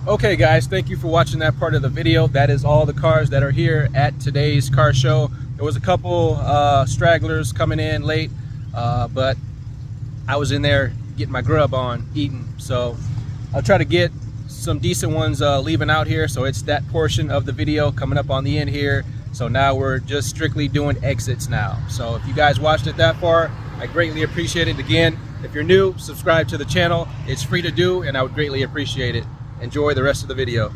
Okay guys, thank you for watching that part of the video. That is all the cars that are here at today's car show. There was a couple stragglers coming in late, but I was in there getting my grub on, eating. So I'll try to get some decent ones leaving out here. So it's that portion of the video coming up on the end here. So now we're just strictly doing exits now. So if you guys watched it that far, I greatly appreciate it. Again, if you're new, subscribe to the channel. It's free to do, and I would greatly appreciate it. Enjoy the rest of the video.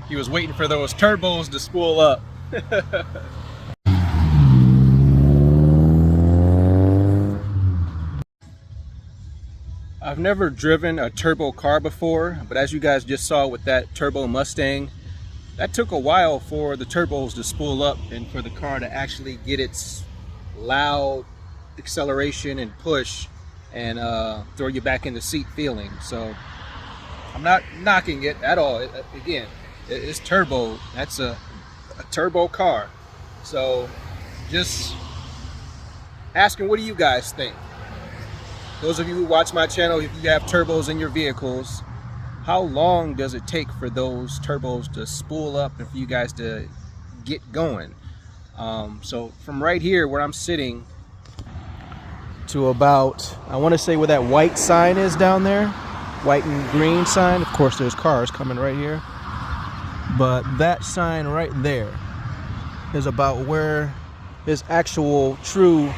He was waiting for those turbos to spool up. I've never driven a turbo car before, but as you guys just saw with that turbo Mustang, that took a while for the turbos to spool up and for the car to actually get its loud acceleration and push and throw you back in the seat feeling. So I'm not knocking it at all. Again, it's turbo. That's a turbo car. So just asking, what do you guys think? Those of you who watch my channel, if you have turbos in your vehicles, how long does it take for those turbos to spool up and for you guys to get going? So from right here where I'm sitting to about, I want to say where that white sign is down there, white and green sign. Of course there's cars coming right here, but that sign right there is about where his actual true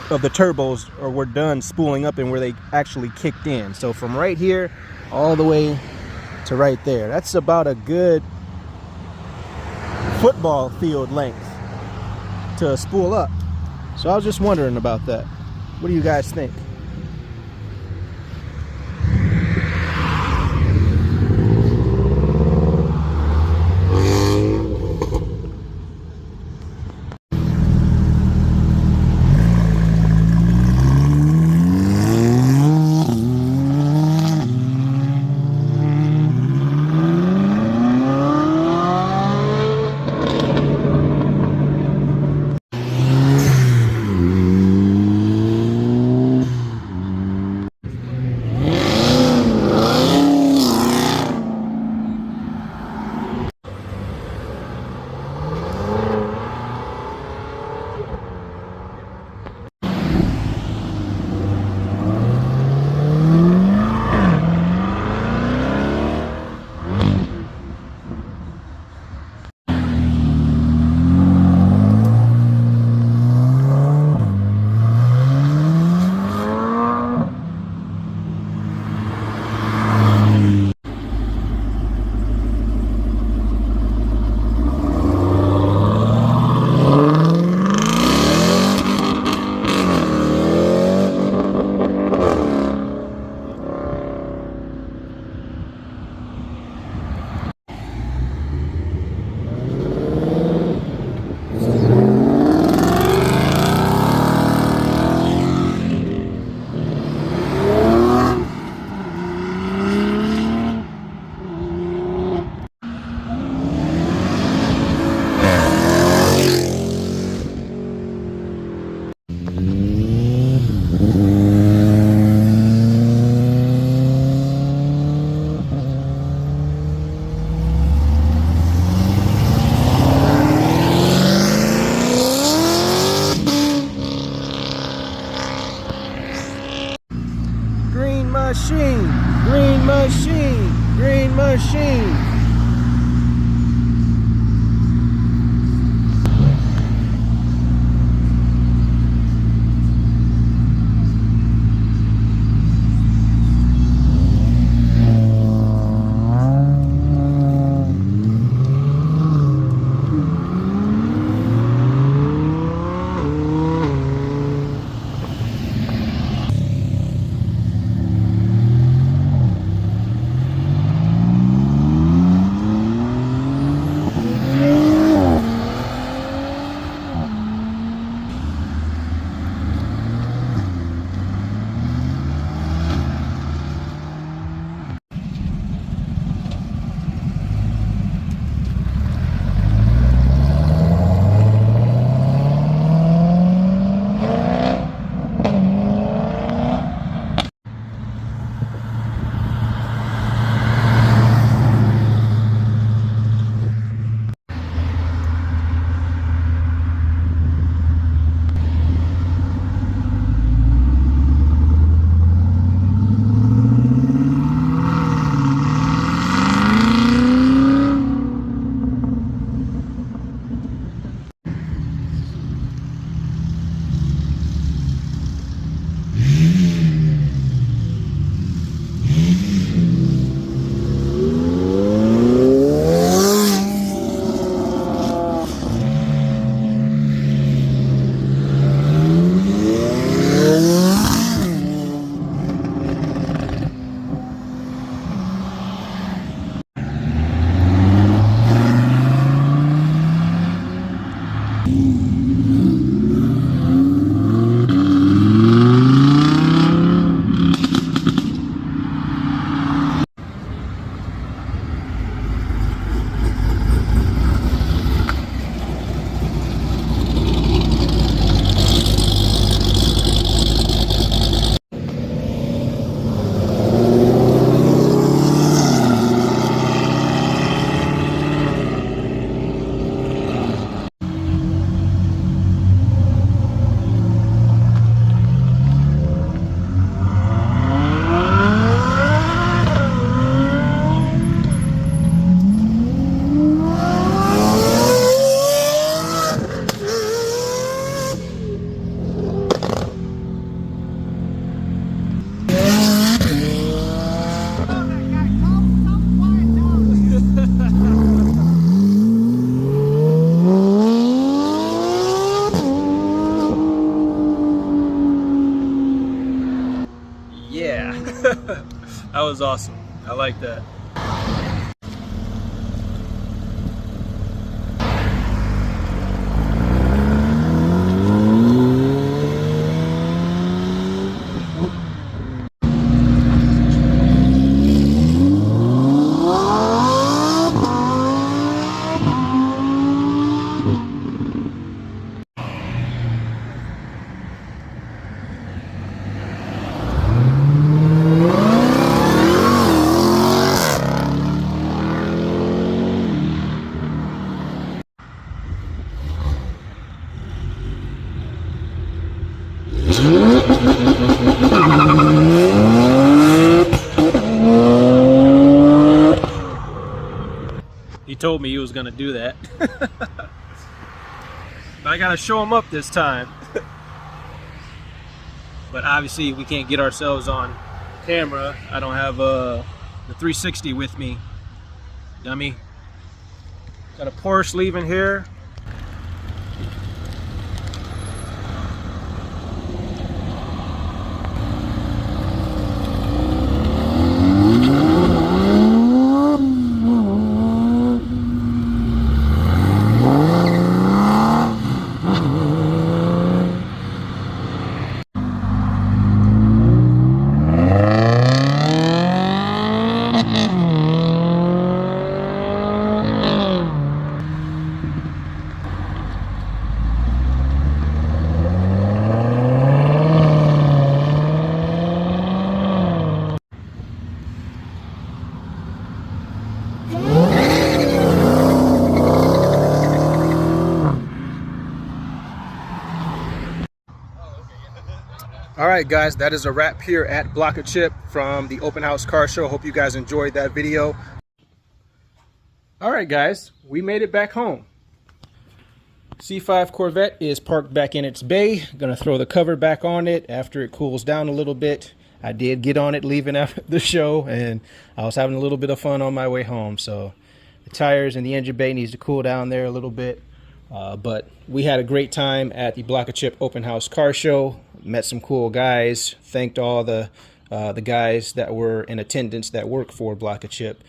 of the turbos or were done spooling up and where they actually kicked in. So from right here all the way to right there, that's about a good football field length to spool up. So I was just wondering about that. What do you guys think? was awesome. I like that. He told me he was gonna do that. But I gotta show him up this time. But obviously we can't get ourselves on camera. I don't have the 360 with me, dummy. Got a Porsche leaving here. All right, guys, that is a wrap here at Block a Chip from the Open House Car Show. Hope you guys enjoyed that video. All right, guys, we made it back home. C5 Corvette is parked back in its bay. Gonna throw the cover back on it after it cools down a little bit. I did get on it leaving after the show, and I was having a little bit of fun on my way home. So the tires and the engine bay needs to cool down there a little bit. But we had a great time at the Block a Chip Open House Car Show. Met some cool guys. Thanked all the guys that were in attendance that work for Block a Chip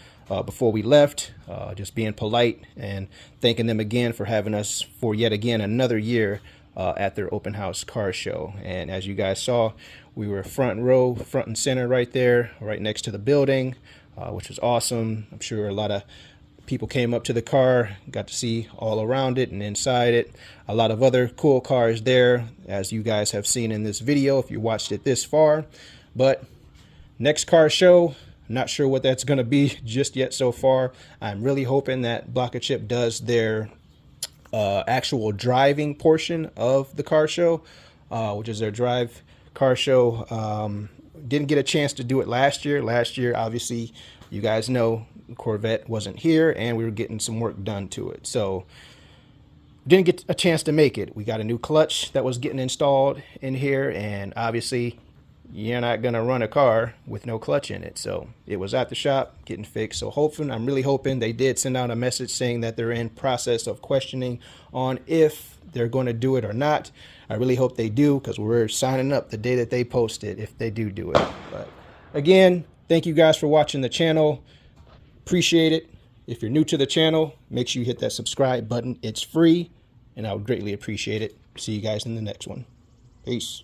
before we left. Just being polite and thanking them again for having us for yet again another year at their Open House Car Show. And as you guys saw, we were front row, front and center right there, right next to the building, which was awesome. I'm sure a lot of people came up to the car, got to see all around it and inside it. A lot of other cool cars there, as you guys have seen in this video if you watched it this far. But next car show, not sure what that's going to be just yet so far. I'm really hoping that Block a Chip does their actual driving portion of the car show, which is their drive car show. Didn't get a chance to do it last year. Last year, obviously, you guys know Corvette wasn't here and we were getting some work done to it, so didn't get a chance to make it. We got a new clutch that was getting installed in here, and obviously you're not gonna run a car with no clutch in it, so it was at the shop getting fixed. So I'm really hoping they did send out a message saying that they're in process of questioning on if they're going to do it or not. I really hope they do, because we're signing up the day that they post it if they do it. But again, thank you guys for watching the channel. Appreciate it. If you're new to the channel, make sure you hit that subscribe button. It's free, and I would greatly appreciate it. See you guys in the next one. Peace.